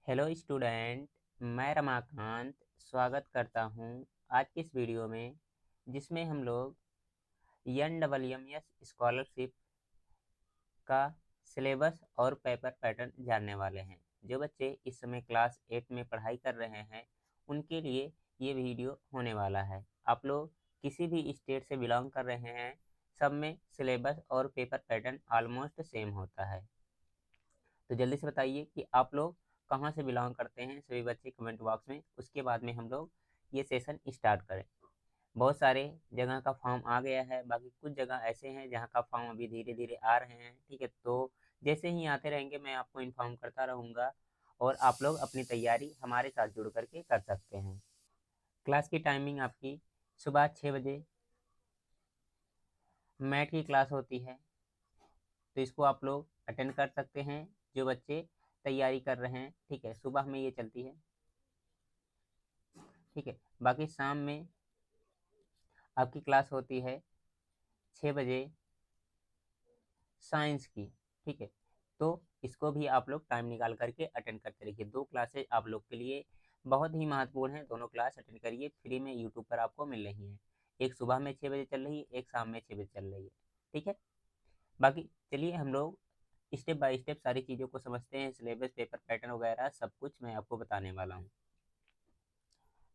Hello student, मैं रमाकांत स्वागत करता हूं आज की इस वीडियो में, जिसमें हम लोग NWMS स्कॉलरशिप का सिलेबस और पेपर पैटर्न जानने वाले हैं। जो बच्चे इस समय क्लास 8 में पढ़ाई कर रहे हैं उनके लिए ये वीडियो होने वाला है। आप लोग किसी भी स्टेट से बिलोंग कर रहे हैं, सब में सिलेबस और पेपर पैटर्न ऑलमोस्ट सेम होता है। तो जल्दी से बताइए कि आप लोग कहाँ से बिलोंग करते हैं, सभी बच्चे कमेंट बॉक्स में। उसके बाद में हम लोग ये सेशन स्टार्ट करें। बहुत सारे जगह का फॉर्म आ गया है, बाकी कुछ जगह ऐसे हैं जहाँ का फॉर्म अभी धीरे धीरे आ रहे हैं। ठीक है, तो जैसे ही आते रहेंगे मैं आपको इन्फॉर्म करता रहूँगा और आप लोग अपनी तैयारी हमारे साथ जुड़ करके कर सकते हैं। क्लास की टाइमिंग आपकी सुबह 6 बजे मैथ की क्लास होती है, तो इसको आप लोग अटेंड कर सकते हैं जो बच्चे तैयारी कर रहे हैं। ठीक है, सुबह में ये चलती है। ठीक है, बाकी शाम में आपकी क्लास होती है 6 बजे साइंस की। ठीक है, तो इसको भी आप लोग टाइम निकाल करके अटेंड करते रहिए। दो क्लासेज आप लोग के लिए बहुत ही महत्वपूर्ण है, दोनों क्लास अटेंड करिए, फ्री में यूट्यूब पर आपको मिल रही है। एक सुबह में 6 बजे चल रही है, एक शाम में 6 बजे चल रही है। ठीक है, बाकी चलिए हम लोग स्टेप बाय स्टेप सारी चीज़ों को समझते हैं। सिलेबस, पेपर पैटर्न वगैरह सब कुछ मैं आपको बताने वाला हूँ।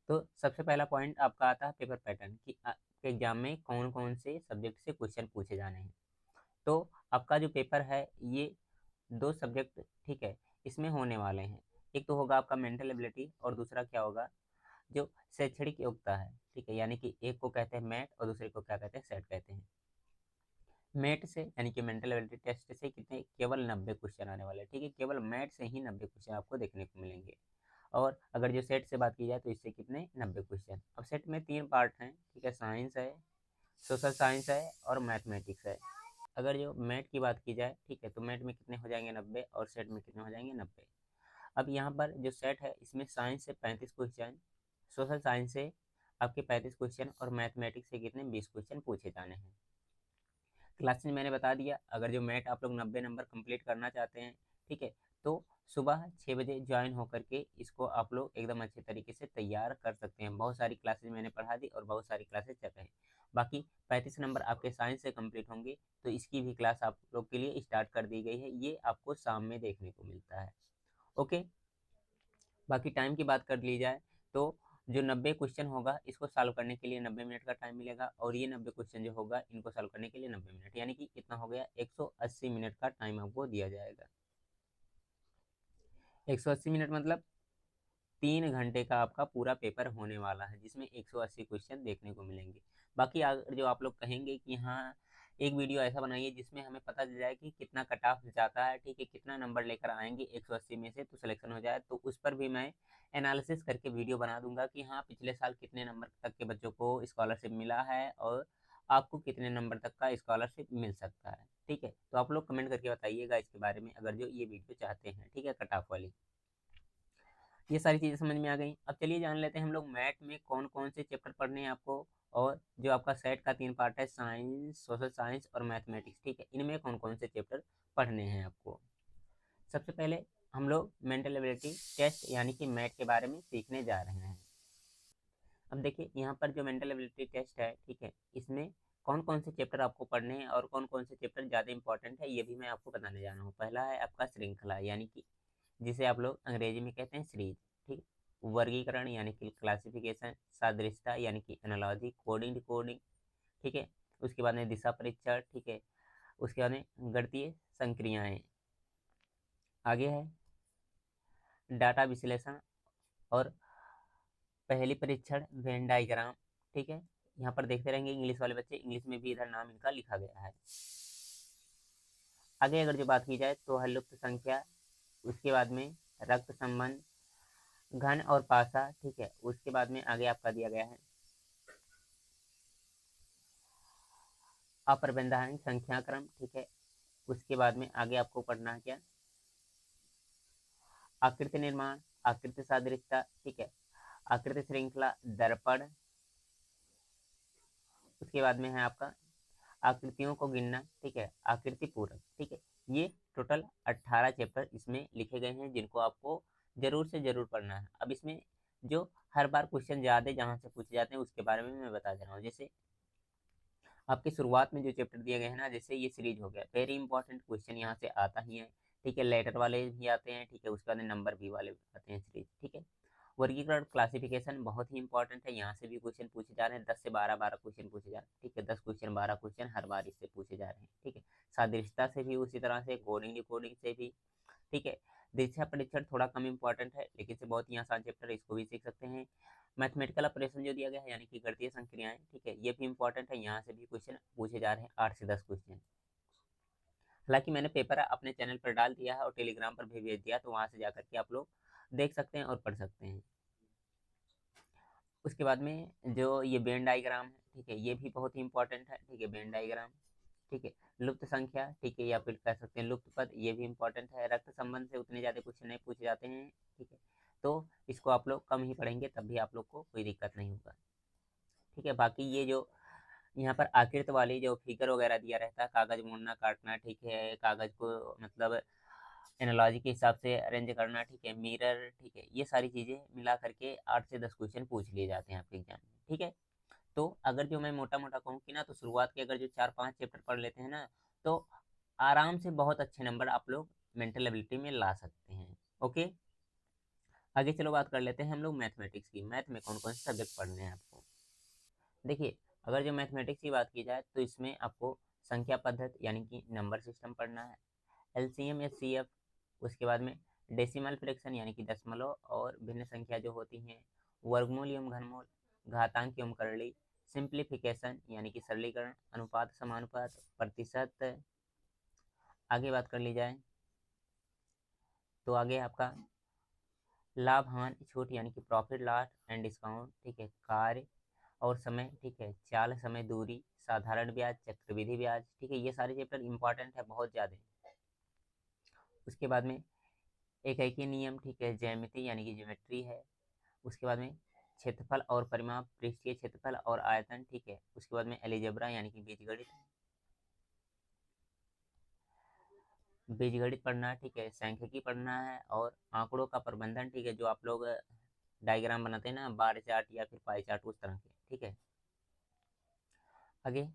तो सबसे पहला पॉइंट आपका आता है पेपर पैटर्न कि आपके एग्जाम में कौन कौन से सब्जेक्ट से क्वेश्चन पूछे जाने हैं। तो आपका जो पेपर है ये दो सब्जेक्ट, ठीक है, इसमें होने वाले हैं। एक तो होगा आपका मेंटल एबिलिटी और दूसरा क्या होगा, जो शैक्षणिक योग्यता है। ठीक है, यानी कि एक को कहते हैं मैट और दूसरे को क्या कहते हैं, सेट कहते हैं। मैट से यानी कि मेंटल एबिलिटी टेस्ट से कितने, केवल 90 क्वेश्चन आने वाले हैं। ठीक है, केवल मैट से ही 90 क्वेश्चन आपको देखने को मिलेंगे। और अगर जो सेट से बात की जाए तो इससे कितने, 90 क्वेश्चन। अब सेट में 3 पार्ट हैं। ठीक है, साइंस है, सोशल साइंस है और मैथमेटिक्स है। अगर जो मैथ की बात की जाए, ठीक है, तो मैथ में कितने हो जाएंगे, 90, और सेट में कितने हो जाएंगे, 90। अब यहाँ पर जो सेट है इसमें साइंस से 35 क्वेश्चन, सोशल साइंस से आपके 35 क्वेश्चन और मैथमेटिक्स से कितने, 20 क्वेश्चन पूछे जाने हैं। क्लास में मैंने बता दिया, अगर जो मैथ आप लोग 90 नंबर कंप्लीट करना चाहते हैं, ठीक है, तो सुबह 6 बजे ज्वाइन होकर के इसको आप लोग एकदम अच्छे तरीके से तैयार कर सकते हैं। बहुत सारी क्लासेज मैंने पढ़ा दी और बहुत सारी क्लासेज चल रही हैं। बाकी 35 नंबर आपके साइंस से कंप्लीट होंगे, तो इसकी भी क्लास आप लोग के लिए स्टार्ट कर दी गई है। ये आपको शाम में देखने को मिलता है। ओके, बाकी टाइम की बात कर ली जाए तो जो 90 क्वेश्चन होगा इसको सॉल्व करने के लिए 90 मिनट का टाइम मिलेगा, और ये 90 क्वेश्चन जो होगा इनको सॉल्व करने के लिए 90 मिनट, यानी कि कितना हो गया, 180 मिनट का टाइम आपको दिया जाएगा। 180 मिनट मतलब 3 घंटे का आपका पूरा पेपर होने वाला है, जिसमें 180 क्वेश्चन देखने को मिलेंगे। बाकी अगर जो आप लोग कहेंगे कि हाँ एक वीडियो ऐसा बनाइए जिसमें हमें पता चल जाए कि कितना कट ऑफ जाता है, ठीक है, कितना नंबर लेकर आएंगे 180 में से तो सिलेक्शन हो जाए, तो उस पर भी मैं एनालिसिस करके वीडियो बना दूंगा कि हाँ पिछले साल कितने नंबर तक के बच्चों को स्कॉलरशिप मिला है और आपको कितने नंबर तक का स्कॉलरशिप मिल सकता है। ठीक है, तो आप लोग कमेंट करके बताइएगा इसके बारे में, अगर जो ये वीडियो चाहते हैं। ठीक है, कट ऑफ वाली। ये सारी चीज़ें समझ में आ गई। अब चलिए जान लेते हैं हम लोग मैथ में कौन कौन से चैप्टर पढ़ने हैं आपको, और जो आपका सेट का 3 पार्ट है, साइंस, सोशल साइंस और मैथमेटिक्स। ठीक है, इनमें कौन कौन से चैप्टर पढ़ने हैं आपको। सबसे पहले हम लोग मेंटल एबिलिटी टेस्ट यानी कि मैथ के बारे में सीखने जा रहे हैं। अब देखिए यहाँ पर जो मेंटल एबिलिटी टेस्ट है, ठीक है, इसमें कौन कौन से चैप्टर आपको पढ़ने हैं और कौन कौन से चैप्टर ज़्यादा इंपॉर्टेंट है ये भी मैं आपको बताने जा रहा हूँ। पहला है आपका श्रृंखला, यानी कि जिसे आप लोग अंग्रेजी में कहते हैं सीरीज। ठीक, वर्गीकरण यानी कि क्लासिफिकेशन, सादृश्यता यानी कि एनालॉजी, कोडिंग डिकोडिंग। ठीक है, उसके बाद में दिशा परीक्षण। ठीक है, उसके बाद में गणितीय संक्रियाएं। आगे है डाटा विश्लेषण और पहली परीक्षण, वेन डायग्राम। ठीक है, यहाँ पर देखते रहेंगे इंग्लिश वाले बच्चे, इंग्लिश में भी इधर नाम इनका लिखा गया है। आगे अगर जो बात की जाए तो है लुप्त संख्या, उसके बाद में रक्त संबंध, घन और पासा। ठीक है, उसके बाद में आगे आपका दिया गया है अप्रबंधानिक संख्या क्रम। ठीक है, उसके बाद में आगे आपको पढ़ना है क्या, आकृति निर्माण, आकृति सादृश्यता। ठीक है, आकृति श्रृंखला, दर्पण। उसके बाद में है आपका आकृतियों को गिनना। ठीक है, आकृति पूरक। ठीक है, ये टोटल 18 चैप्टर इसमें लिखे गए हैं जिनको आपको ज़रूर से ज़रूर पढ़ना है। अब इसमें जो हर बार क्वेश्चन ज़्यादा जहाँ से पूछे जाते हैं उसके बारे में मैं बता दे रहा हूँ। जैसे आपकी शुरुआत में जो चैप्टर दिए गए हैं ना, जैसे ये सीरीज हो गया, वेरी इंपॉर्टेंट क्वेश्चन यहाँ से आता ही है, ठीक है। लेटर वाले भी आते हैं, ठीक है। उसके बाद नंबर भी वाले आते हैं सीरीज, ठीक है। वर्गीकरण क्लासिफिकेशन बहुत ही इंपॉर्टेंट है, यहाँ से भी क्वेश्चन पूछे जा रहे हैं, 10 से 12 क्वेश्चन पूछे जा रहे हैं, ठीक है। 10 क्वेश्चन 12 क्वेश्चन हर बार इससे पूछे जा रहे हैं, ठीक है। सादृश्यता से भी उसी तरह से, कोडिंग डिकोडिंग से भी, ठीक है। दीक्षा परीक्षण थोड़ा कम इंपॉर्टेंट है, लेकिन से बहुत ही आसान चैप्टर है, इसको भी सीख सकते हैं। मैथमेटिकल ऑपरेशन जो दिया गया है, यानी कि गणितीय संक्रियाएं, ठीक है, ये भी इंपॉर्टेंट है, यहाँ से भी क्वेश्चन पूछे जा रहे हैं, 8 से 10 क्वेश्चन। हालांकि मैंने पेपर अपने चैनल पर डाल दिया है और टेलीग्राम पर भी भेज दिया, तो वहाँ से जाकर के आप लोग देख सकते हैं और पढ़ सकते हैं। उसके बाद में जो ये वेन डायग्राम है, ठीक है, ये भी बहुत ही इंपॉर्टेंट है, ठीक है। वेन डायग्राम, ठीक है। लुप्त संख्या, ठीक है, या फिर कह सकते हैं लुप्त पद, ये भी इंपॉर्टेंट है। रक्त संबंध से उतने ज़्यादा क्वेश्चन नहीं पूछे जाते हैं, ठीक है। तो इसको आप लोग कम ही पढ़ेंगे, तब भी आप लोग को कोई दिक्कत नहीं होगा, ठीक है। बाकी ये जो यहाँ पर आकृत वाली जो फिगर वगैरह दिया रहता है, कागज मोड़ना काटना, ठीक है, कागज को मतलब एनालॉजी के हिसाब से अरेंज करना, ठीक है, मिरर, ठीक है, ये सारी चीज़ें मिला करके 8 से 10 क्वेश्चन पूछ लिए जाते हैं आपके एग्जाम में, ठीक है। तो अगर जो मैं मोटा मोटा कहूँ कि ना, तो शुरुआत के अगर जो 4-5 चैप्टर पढ़ लेते हैं ना, तो आराम से बहुत अच्छे नंबर आप लोग मेंटल एबिलिटी में ला सकते हैं। ओके, आगे चलो बात कर लेते हैं हम लोग मैथमेटिक्स की। मैथ में कौन कौन से सब्जेक्ट पढ़ने हैं आपको। देखिए, अगर जो मैथमेटिक्स की बात की जाए तो इसमें आपको संख्या पद्धति यानी कि नंबर सिस्टम पढ़ना है, एलसीएम एचसीएफ, उसके बाद में डेसिमल फ्रैक्शन यानी कि दशमलव और भिन्न संख्या जो होती हैं, वर्गमूल एवं घनमूल, घातांक एवं करली, सिंप्लीफिकेशन यानी कि सरलीकरण, अनुपात समानुपात, प्रतिशत। आगे बात कर ली जाए तो आगे आपका लाभ हानि छूट यानी कि प्रॉफिट लॉस एंड डिस्काउंट, ठीक है, कार्य और समय, ठीक है, चाल समय दूरी, साधारण ब्याज, चक्रवृद्धि ब्याज, ठीक है, ये सारे चैप्टर इंपॉर्टेंट है बहुत ज़्यादा। उसके बाद में एकाकी नियम, ठीक है, ज्यामिति यानी कि ज्योमेट्री है। उसके बाद में क्षेत्रफल और परिमाप, पृष्ठीय क्षेत्रफल और आयतन, ठीक है। उसके बाद में एलिजेब्रा यानी कि बीजगणित, बीजगणित पढ़ना है, ठीक है, सांख्यिकी पढ़ना है और आंकड़ों का प्रबंधन, ठीक है, जो आप लोग डायग्राम बनाते हैं ना, बार चार्ट या फिर पाई चार्ट, उस तरह के, ठीक है। आगे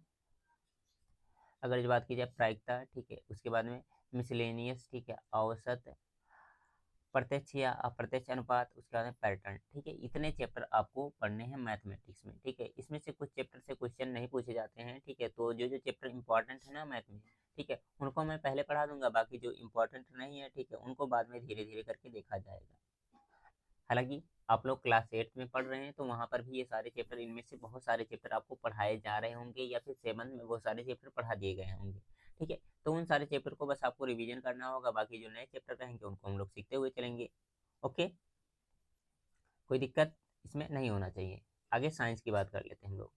अगर जो बात की जाए प्रायिकता, ठीक है, उसके बाद में मिसलेनियस, ठीक है, औसत, प्रत्यक्ष या अप्रत्यक्ष अनुपात, उसके बाद में पैटर्न, ठीक है। इतने चैप्टर आपको पढ़ने हैं मैथमेटिक्स में, ठीक है। इसमें से कुछ चैप्टर से क्वेश्चन नहीं पूछे जाते हैं, ठीक है। तो जो जो चैप्टर इंपॉर्टेंट है ना मैथ में, ठीक है, उनको मैं पहले पढ़ा दूंगा, बाकी जो इंपॉर्टेंट नहीं है, ठीक है, उनको बाद में धीरे धीरे करके देखा जाएगा। हालांकि आप लोग क्लास 8 में पढ़ रहे हैं, तो वहाँ पर भी ये सारे चैप्टर, इनमें से बहुत सारे चैप्टर आपको पढ़ाए जा रहे होंगे, या फिर 7 में वो सारे चैप्टर पढ़ा दिए गए होंगे, ठीक है। तो उन सारे चैप्टर को बस आपको रिवीजन करना होगा, बाकी जो नए चैप्टर रहेंगे उनको हम लोग सीखते हुए चलेंगे। ओके, कोई दिक्कत इसमें नहीं होना चाहिए। आगे साइंस की बात कर लेते हैं हम लोग।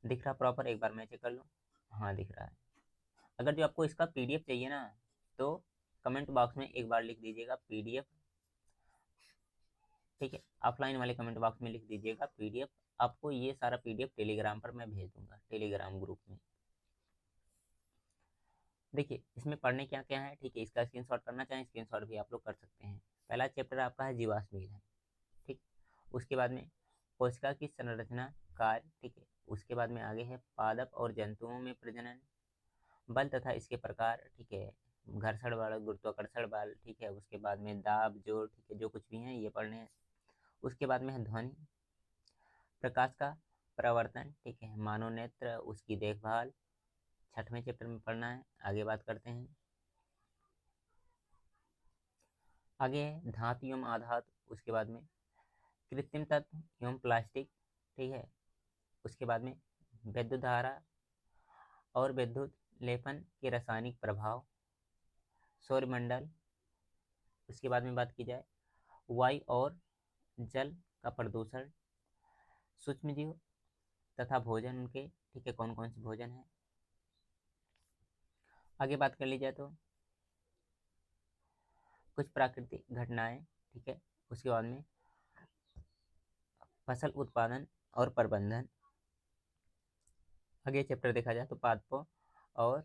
दिख रहा प्रॉपर, एक बार मैं चेक कर लूँ। हाँ, दिख रहा है। अगर जो आपको इसका पीडीएफ चाहिए ना, तो कमेंट बॉक्स में एक बार लिख दीजिएगा पीडीएफ, ठीक है। ऑफलाइन वाले कमेंट बॉक्स में लिख दीजिएगा पीडीएफ। आपको ये सारा पीडीएफ टेलीग्राम पर मैं भेज दूंगा, टेलीग्राम ग्रुप में। देखिए, इसमें पढ़ने क्या क्या है, ठीक है, इसका स्क्रीनशॉट करना चाहें स्क्रीनशॉट भी आप लोग कर सकते हैं। पहला चैप्टर आपका है जीवाश्म ईंधन, ठीक। उसके बाद में कोशिका की संरचना कार्य, ठीक है। उसके बाद में आगे है पादप और जंतुओं में प्रजनन, बल तथा इसके प्रकार, ठीक है, घर्षण बल, गुरुत्वाकर्षण बल, ठीक है। उसके बाद में दाब जोड़, ठीक है, जो कुछ भी है ये पढ़ने हैं। उसके बाद में है ध्वनि, प्रकाश का प्रवर्तन, ठीक है, मानव नेत्र, उसकी देखभाल, छठवें चैप्टर में पढ़ना है। आगे बात करते हैं। आगे है धातु एवं आधातु, उसके बाद में कृत्रिम तत्व एवं प्लास्टिक, ठीक है। उसके बाद में विद्युत धारा और विद्युत लेपन के रासायनिक प्रभाव, सौरमंडल। उसके बाद में बात की जाए वायु और जल का प्रदूषण, सूक्ष्मजीव तथा भोजन उनके, ठीक है, कौन कौन से भोजन है। आगे बात कर ली जाए तो कुछ प्राकृतिक घटनाएं, ठीक है। उसके बाद में फसल उत्पादन और प्रबंधन। आगे चैप्टर देखा जाए तो पादपों और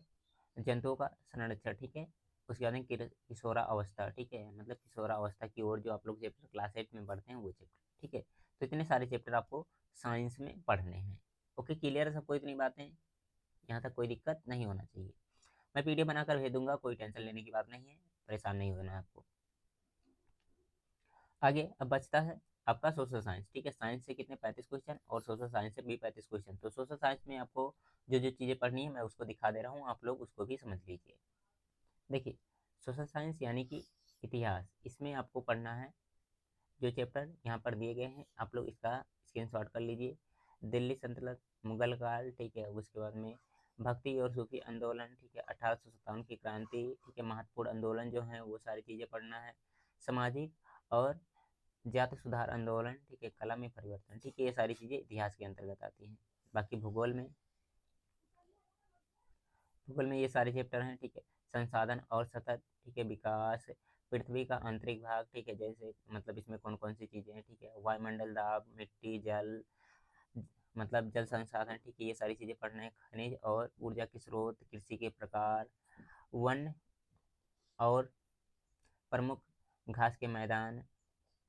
जंतुओं का संरक्षण, ठीक है। उसके बाद में किशोरा अवस्था, ठीक है, मतलब किशोरा अवस्था की ओर जो आप लोग चैप्टर क्लास 8 में पढ़ते हैं वो चैप्टर, ठीक है। तो इतने सारे चैप्टर आपको साइंस में पढ़ने हैं। ओके, क्लियर है सबको इतनी बातें? यहाँ तक कोई दिक्कत नहीं होना चाहिए। मैं पीडीएफ बनाकर भेज दूंगा, कोई टेंशन लेने की बात नहीं है, परेशान नहीं होना है आपको। आगे अब बचता है आपका सोशल साइंस, ठीक है। साइंस से कितने 35 क्वेश्चन और सोशल साइंस से भी 35 क्वेश्चन। तो सोशल साइंस में आपको जो जो चीज़ें पढ़नी है मैं उसको दिखा दे रहा हूँ, आप लोग उसको भी समझ लीजिए। देखिए, सोशल साइंस यानी कि इतिहास, इसमें आपको पढ़ना है जो चैप्टर यहाँ पर दिए गए हैं, आप लोग इसका स्क्रीनशॉट कर लीजिए। दिल्ली सल्तनत, मुगल काल, ठीक है, उसके बाद में भक्ति और सूफी आंदोलन, ठीक है, 1857 की क्रांति, ठीक है, महत्वपूर्ण आंदोलन जो हैं वो सारी चीज़ें पढ़ना है। सामाजिक और जाति सुधार आंदोलन, ठीक है, कला में परिवर्तन, ठीक है, ये सारी चीज़ें इतिहास के अंतर्गत आती हैं। बाकी भूगोल में ये सारे चैप्टर हैं, ठीक है। संसाधन और सतत, ठीक है, विकास, पृथ्वी का आंतरिक भाग, ठीक है, जैसे मतलब इसमें कौन कौन सी चीज़ें हैं, ठीक है, वायुमंडल, दाब, मिट्टी, जल, मतलब जल संसाधन, ठीक है, ये सारी चीज़ें पढ़ना है। खनिज और ऊर्जा के स्रोत, कृषि के प्रकार, वन और प्रमुख घास के मैदान,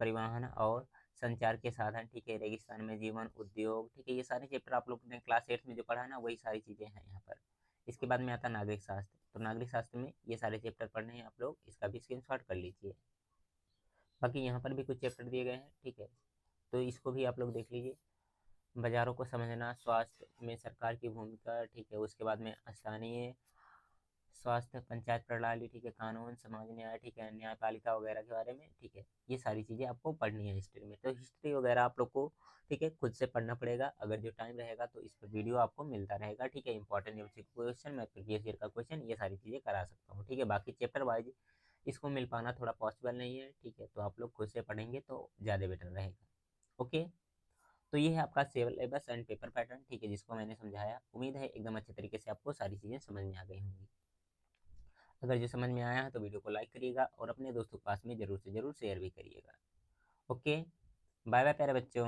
परिवहन और संचार के साधन, ठीक है, रेगिस्तान में जीवन, उद्योग, ठीक है, ये सारे चैप्टर आप लोग ने क्लास 8 में जो पढ़ा है ना वही सारी चीज़ें हैं यहाँ पर। इसके बाद में आता है नागरिक शास्त्र, तो नागरिक शास्त्र में ये सारे चैप्टर पढ़ने हैं आप लोग, इसका भी स्क्रीनशॉट कर लीजिए। बाकी यहाँ पर भी कुछ चैप्टर दिए गए हैं, ठीक है, तो इसको भी आप लोग देख लीजिए। बाजारों को समझना, स्वास्थ्य में सरकार की भूमिका, ठीक है, उसके बाद में स्थानीय स्वास्थ्य, पंचायत प्रणाली, ठीक है, कानून, समाज न्याय, ठीक है, न्यायपालिका वगैरह के बारे में, ठीक है, ये सारी चीज़ें आपको पढ़नी है हिस्ट्री में। तो हिस्ट्री वगैरह आप लोग को, ठीक है, खुद से पढ़ना पड़ेगा। अगर जो टाइम रहेगा तो इस पर वीडियो आपको मिलता रहेगा, ठीक है। इंपॉर्टेंट एमसीक्यू क्वेश्चन, मैं प्रीवियस ईयर का क्वेश्चन, ये सारी चीज़ें करा सकता हूँ, ठीक है। बाकी चैप्टर वाइज इसको मिल पाना थोड़ा पॉसिबल नहीं है, ठीक है, तो आप लोग खुद से पढ़ेंगे तो ज़्यादा बेटर रहेगा। ओके, तो ये है आपका सिलेबस एंड पेपर पैटर्न, ठीक है, जिसको मैंने समझाया। उम्मीद है एकदम अच्छे तरीके से आपको सारी चीज़ें समझ में आ गई होंगी। अगर जो समझ में आया है तो वीडियो को लाइक करिएगा और अपने दोस्तों के पास में ज़रूर से ज़रूर शेयर भी करिएगा। ओके, बाय बाय प्यारे बच्चों।